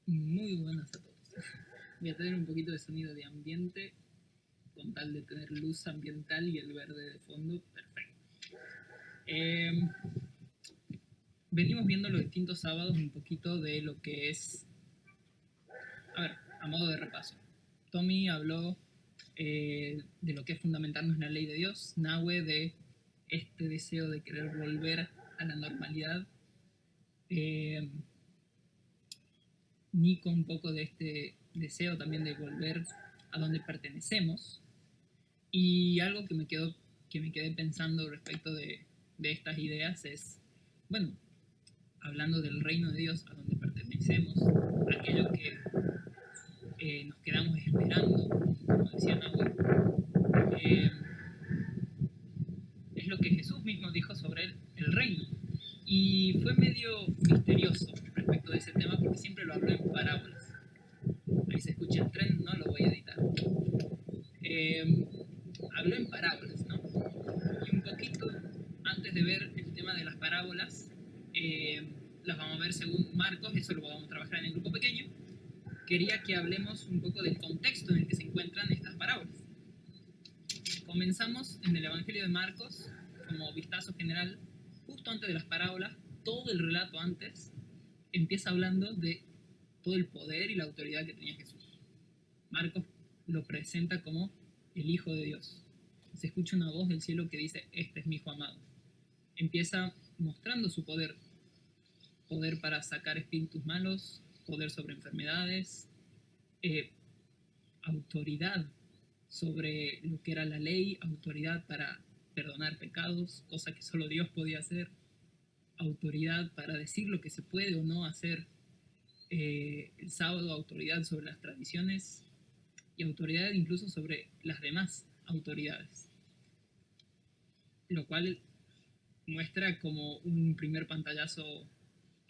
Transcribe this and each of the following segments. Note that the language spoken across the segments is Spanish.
Muy buenas a todos. Voy a tener un poquito de sonido de ambiente con tal de tener luz ambiental y el verde de fondo. Perfecto. Venimos viendo los distintos sábados un poquito de lo que es... A ver, a modo de repaso. Tommy habló de lo que es fundamentarnos en la ley de Dios. Nahue de este deseo de querer volver a la normalidad. Nico un poco de este deseo también de volver a donde pertenecemos. Y algo que me quedé pensando respecto de estas ideas es, bueno, hablando del reino de Dios a donde pertenecemos, aquello que nos quedamos esperando, como decía Nahue, es lo que Jesús mismo dijo sobre el reino. Y fue medio misterioso respecto de ese tema porque siempre lo habló en parábolas. Ahí se escucha el tren, no lo voy a editar. Habló en parábolas, ¿no? Y un poquito, antes de ver el tema de las parábolas, las vamos a ver según Marcos, eso lo vamos a trabajar en el grupo pequeño. Quería que hablemos un poco del contexto en el que se encuentran estas parábolas. Comenzamos en el Evangelio de Marcos, como vistazo general, justo antes de las parábolas, todo el relato antes empieza hablando de todo el poder y la autoridad que tenía Jesús. Marcos lo presenta como el Hijo de Dios. Se escucha una voz del cielo que dice, este es mi Hijo amado. Empieza mostrando su poder. Poder para sacar espíritus malos, poder sobre enfermedades, autoridad sobre lo que era la ley, autoridad para perdonar pecados, cosa que solo Dios podía hacer, autoridad para decir lo que se puede o no hacer el sábado, autoridad sobre las tradiciones y autoridad incluso sobre las demás autoridades. Lo cual muestra como un primer pantallazo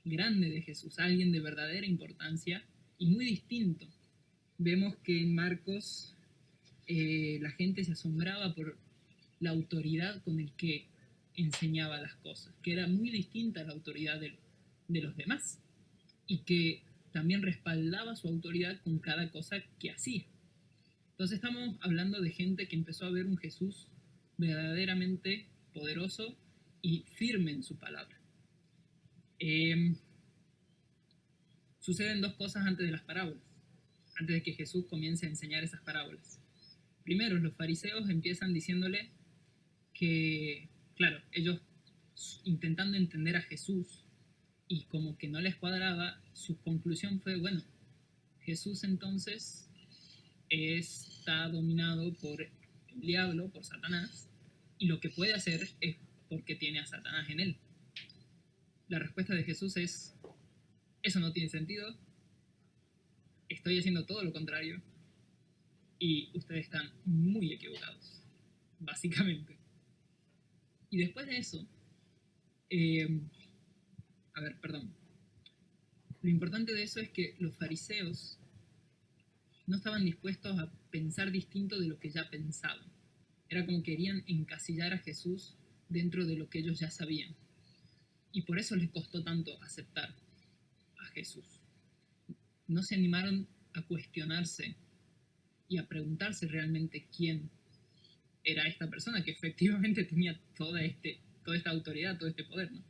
grande de Jesús, alguien de verdadera importancia y muy distinto. Vemos que en Marcos la gente se asombraba por la autoridad con el que enseñaba las cosas, que era muy distinta a la autoridad de los demás y que también respaldaba su autoridad con cada cosa que hacía. Entonces estamos hablando de gente que empezó a ver un Jesús verdaderamente poderoso y firme en su palabra. Suceden dos cosas antes de las parábolas, antes de que Jesús comience a enseñar esas parábolas. Primero, los fariseos empiezan diciéndole que, claro, ellos intentando entender a Jesús y como que no les cuadraba, su conclusión fue, bueno, Jesús entonces está dominado por el diablo, por Satanás, y lo que puede hacer es porque tiene a Satanás en él. La respuesta de Jesús es, eso no tiene sentido, estoy haciendo todo lo contrario y ustedes están muy equivocados, básicamente. Y después de eso, lo importante de eso es que los fariseos no estaban dispuestos a pensar distinto de lo que ya pensaban. Era como querían encasillar a Jesús dentro de lo que ellos ya sabían. Y por eso les costó tanto aceptar a Jesús. No se animaron a cuestionarse y a preguntarse realmente quién era esta persona que efectivamente tenía toda esta autoridad, todo este poder, ¿no?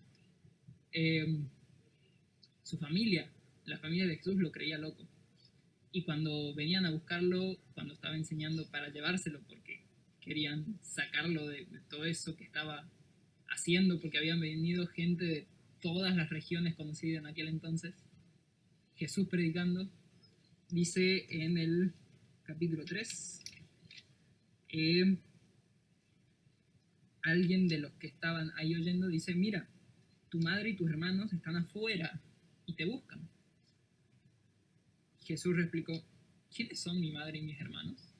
Su familia, la familia de Jesús lo creía loco. Y cuando venían a buscarlo, cuando estaba enseñando para llevárselo, porque querían sacarlo de todo eso que estaba haciendo, porque habían venido gente de todas las regiones conocidas en aquel entonces, Jesús predicando, dice en el capítulo 3, alguien de los que estaban ahí oyendo dice, mira, tu madre y tus hermanos están afuera y te buscan. Jesús replicó, ¿quiénes son mi madre y mis hermanos?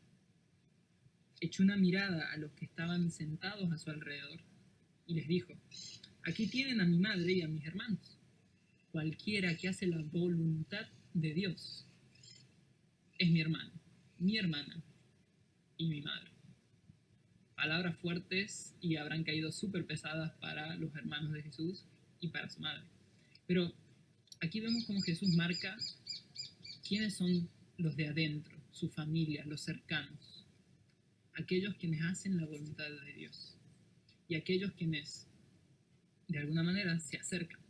Echó una mirada a los que estaban sentados a su alrededor y les dijo, aquí tienen a mi madre y a mis hermanos. Cualquiera que hace la voluntad de Dios es mi hermano, mi hermana y mi madre. Palabras fuertes y habrán caído súper pesadas para los hermanos de Jesús y para su madre. Pero aquí vemos cómo Jesús marca ¿Quiénes son los de adentro, su familia, los cercanos? Aquellos quienes hacen la voluntad de Dios y aquellos quienes de alguna manera se acercan.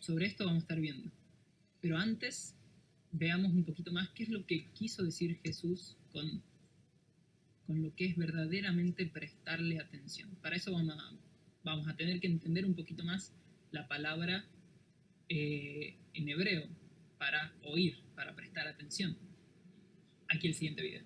Sobre esto vamos a estar viendo. Pero antes, veamos un poquito más qué es lo que quiso decir Jesús con lo que es verdaderamente prestarle atención. Para eso vamos a tener que entender un poquito más la palabra en hebreo, para oír, para prestar atención. Aquí el siguiente video.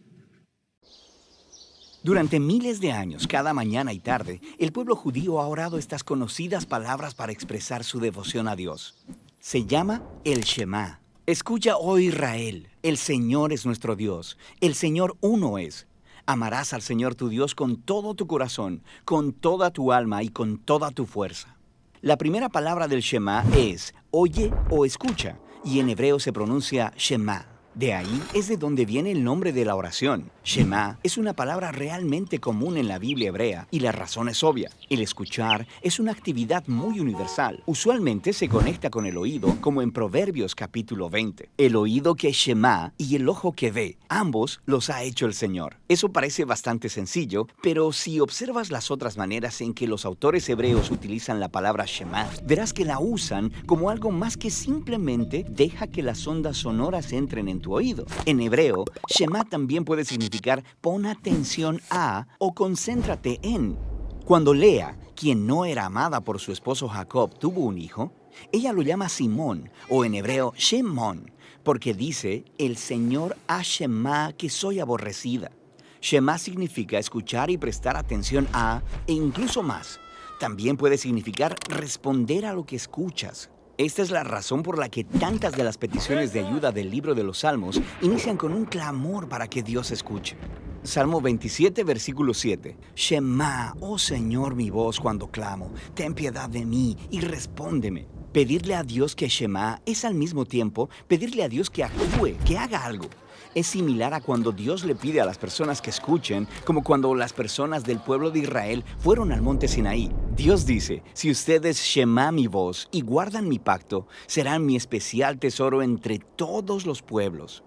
Durante miles de años, cada mañana y tarde, el pueblo judío ha orado estas conocidas palabras para expresar su devoción a Dios. Se llama el Shema. Escucha, oh Israel, el Señor es nuestro Dios, el Señor uno es. Amarás al Señor tu Dios con todo tu corazón, con toda tu alma y con toda tu fuerza. La primera palabra del Shema es oye o escucha, y en hebreo se pronuncia Shema. De ahí es de donde viene el nombre de la oración. Shema es una palabra realmente común en la Biblia hebrea y la razón es obvia. El escuchar es una actividad muy universal. Usualmente se conecta con el oído, como en Proverbios capítulo 20. El oído que es Shema y el ojo que ve, ambos los ha hecho el Señor. Eso parece bastante sencillo, pero si observas las otras maneras en que los autores hebreos utilizan la palabra Shema, verás que la usan como algo más que simplemente deja que las ondas sonoras entren en tu oído. En hebreo, Shema también puede significar pon atención a o concéntrate en. Cuando Lea, quien no era amada por su esposo Jacob, tuvo un hijo, ella lo llama Simón, o en hebreo Shemón, porque dice, el Señor ha Shema que soy aborrecida. Shema significa escuchar y prestar atención a, e incluso más. También puede significar responder a lo que escuchas. Esta es la razón por la que tantas de las peticiones de ayuda del libro de los Salmos inician con un clamor para que Dios escuche. Salmo 27, versículo 7. Shema, oh Señor, mi voz cuando clamo. Ten piedad de mí y respóndeme. Pedirle a Dios que Shema es al mismo tiempo pedirle a Dios que actúe, que haga algo. Es similar a cuando Dios le pide a las personas que escuchen, como cuando las personas del pueblo de Israel fueron al monte Sinaí. Dios dice, si ustedes Shema mi voz y guardan mi pacto, serán mi especial tesoro entre todos los pueblos.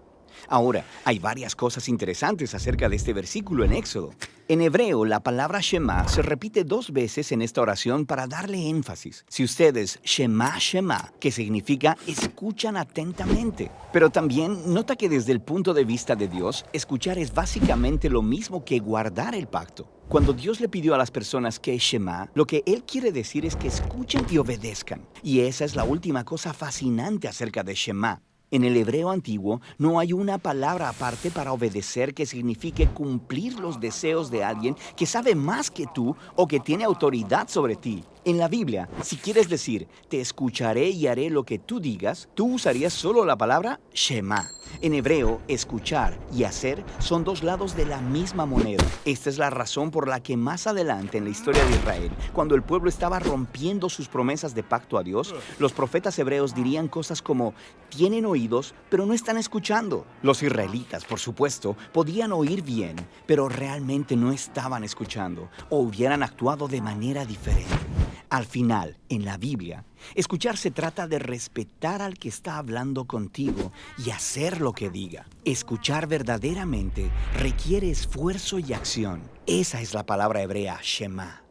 Ahora, hay varias cosas interesantes acerca de este versículo en Éxodo. En hebreo, la palabra Shema se repite 2 veces en esta oración para darle énfasis. Si ustedes Shema, Shema, que significa escuchan atentamente. Pero también nota que desde el punto de vista de Dios, escuchar es básicamente lo mismo que guardar el pacto. Cuando Dios le pidió a las personas que Shema, lo que Él quiere decir es que escuchen y obedezcan. Y esa es la última cosa fascinante acerca de Shema. En el hebreo antiguo no hay una palabra aparte para obedecer que signifique cumplir los deseos de alguien que sabe más que tú o que tiene autoridad sobre ti. En la Biblia, si quieres decir, te escucharé y haré lo que tú digas, tú usarías solo la palabra Shema. En hebreo, escuchar y hacer son 2 lados de la misma moneda. Esta es la razón por la que más adelante en la historia de Israel, cuando el pueblo estaba rompiendo sus promesas de pacto a Dios, los profetas hebreos dirían cosas como, tienen oídos, pero no están escuchando. Los israelitas, por supuesto, podían oír bien, pero realmente no estaban escuchando, o hubieran actuado de manera diferente. Al final, en la Biblia, escuchar se trata de respetar al que está hablando contigo y hacer lo que diga. Escuchar verdaderamente requiere esfuerzo y acción. Esa es la palabra hebrea Shema.